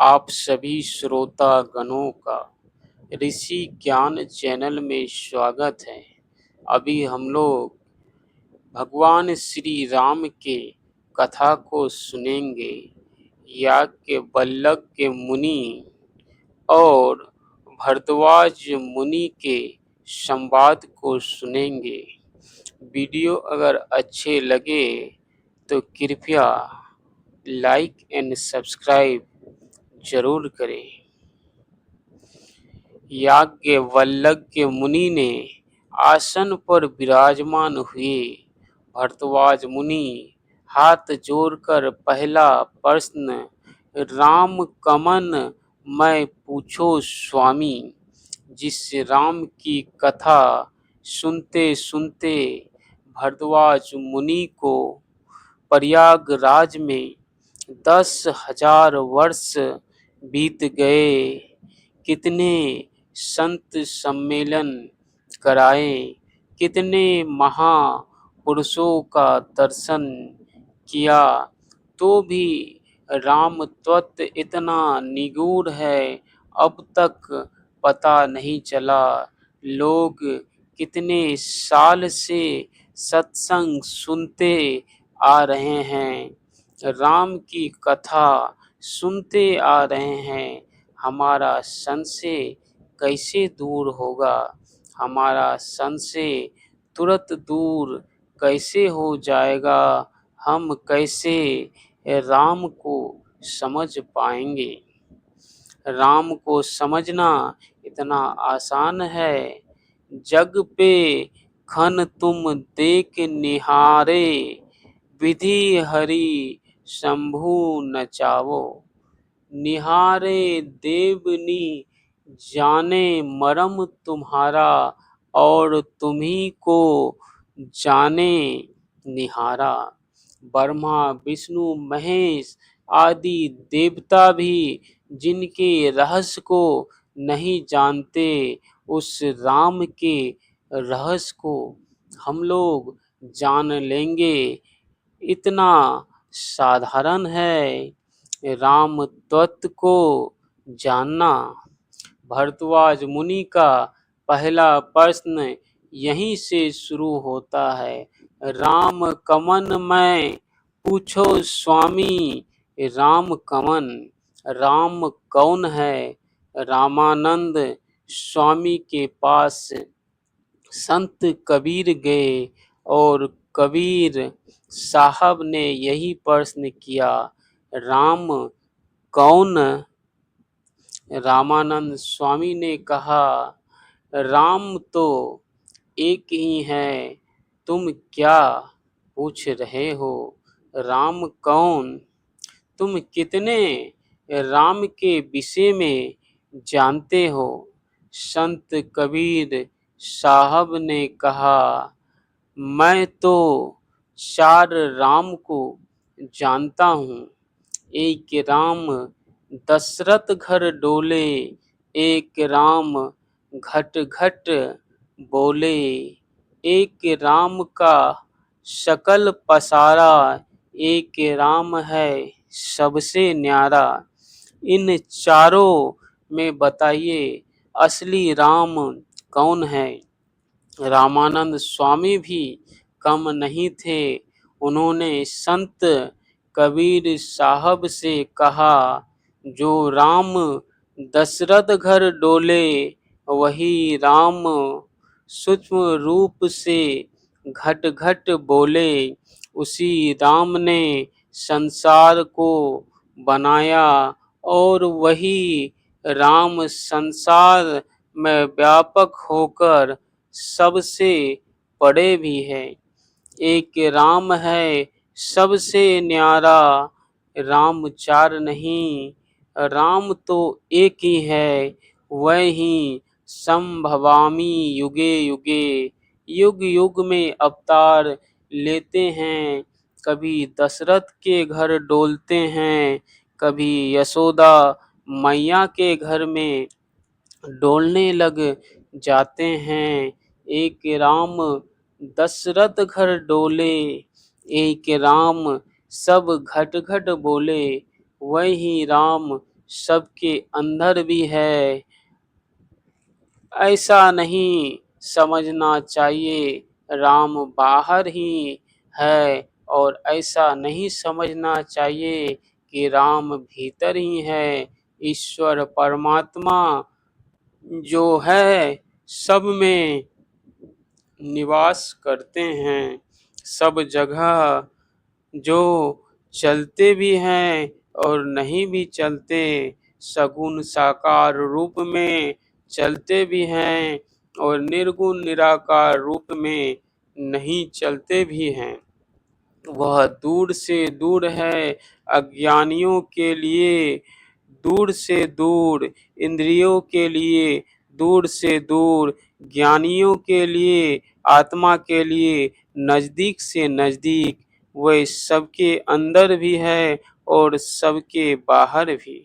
आप सभी श्रोतागणों का ऋषि ज्ञान चैनल में स्वागत है। अभी हम लोग भगवान श्री राम के कथा को सुनेंगे। याज्ञवल्क्य मुनि और भरद्वाज मुनि के संवाद को सुनेंगे। वीडियो अगर अच्छे लगे तो कृपया लाइक एंड सब्सक्राइब जरूर करें। याज्ञवल्क्य मुनि ने आसन पर विराजमान हुए भरद्वाज मुनि हाथ जोड़कर पहला प्रश्न राम कमन मैं पूछो स्वामी। जिस राम की कथा सुनते सुनते भरद्वाज मुनि को प्रयागराज में 10,000 वर्ष बीत गए। कितने संत सम्मेलन कराए, कितने महापुरुषों का दर्शन किया, तो भी राम तत्व इतना निगूढ़ है अब तक पता नहीं चला। लोग कितने साल से सत्संग सुनते आ रहे हैं, राम की कथा सुनते आ रहे हैं। हमारा संशय कैसे दूर होगा, हमारा संशय तुरंत दूर कैसे हो जाएगा, हम कैसे राम को समझ पाएंगे। राम को समझना इतना आसान है। जग पे खन तुम देख निहारे, विधि हरि शंभु नचावो। निहारे देवनी जाने मरम तुम्हारा, और तुम्ही को जाने निहारा। ब्रह्मा विष्णु महेश आदि देवता भी जिनके रहस्य को नहीं जानते, उस राम के रहस्य को हम लोग जान लेंगे। इतना साधारण है राम तत्व को जानना। भरद्वाज मुनि का पहला प्रश्न यहीं से शुरू होता है। राम कमन मैं पूछो स्वामी। राम कमन, राम कौन है? रामानंद स्वामी के पास संत कबीर गए और कबीर साहब ने यही प्रश्न किया, राम कौन? रामानंद स्वामी ने कहा, राम तो एक ही है, तुम क्या पूछ रहे हो? राम कौन? तुम कितने राम के विषय में जानते हो? संत कबीर साहब ने कहा, मैं तो 4 राम को जानता हूँ। एक राम दशरथ घर डोले, एक राम घट घट बोले, एक राम का सकल पसारा, एक राम है सबसे न्यारा। इन चारों में बताइए असली राम कौन है? रामानंद स्वामी भी कम नहीं थे। उन्होंने संत कबीर साहब से कहा, जो राम दशरथ घर डोले वही राम सूक्ष्म रूप से घट घट बोले। उसी राम ने संसार को बनाया और वही राम संसार में व्यापक होकर सबसे बड़े भी है। एक राम है सबसे न्यारा, राम 4 नहीं, राम तो एक ही है, वह ही संभवामी युगे युगे। युग युग में अवतार लेते हैं, कभी दशरथ के घर डोलते हैं, कभी यशोदा मैया के घर में डोलने लग जाते हैं। एक राम दशरथ घर डोले, एक राम सब घट घट बोले, वही राम सबके अंदर भी है। ऐसा नहीं समझना चाहिए राम बाहर ही है, और ऐसा नहीं समझना चाहिए कि राम भीतर ही है। ईश्वर परमात्मा जो है सब में निवास करते हैं, सब जगह जो चलते भी हैं और नहीं भी चलते, सगुण साकार रूप में चलते भी हैं और निर्गुण निराकार रूप में नहीं चलते भी हैं। वह दूर से दूर है अज्ञानियों के लिए, दूर से दूर इंद्रियों के लिए, दूर से दूर ज्ञानियों के लिए, आत्मा के लिए नजदीक से नजदीक। वह सबके अंदर भी है और सबके बाहर भी।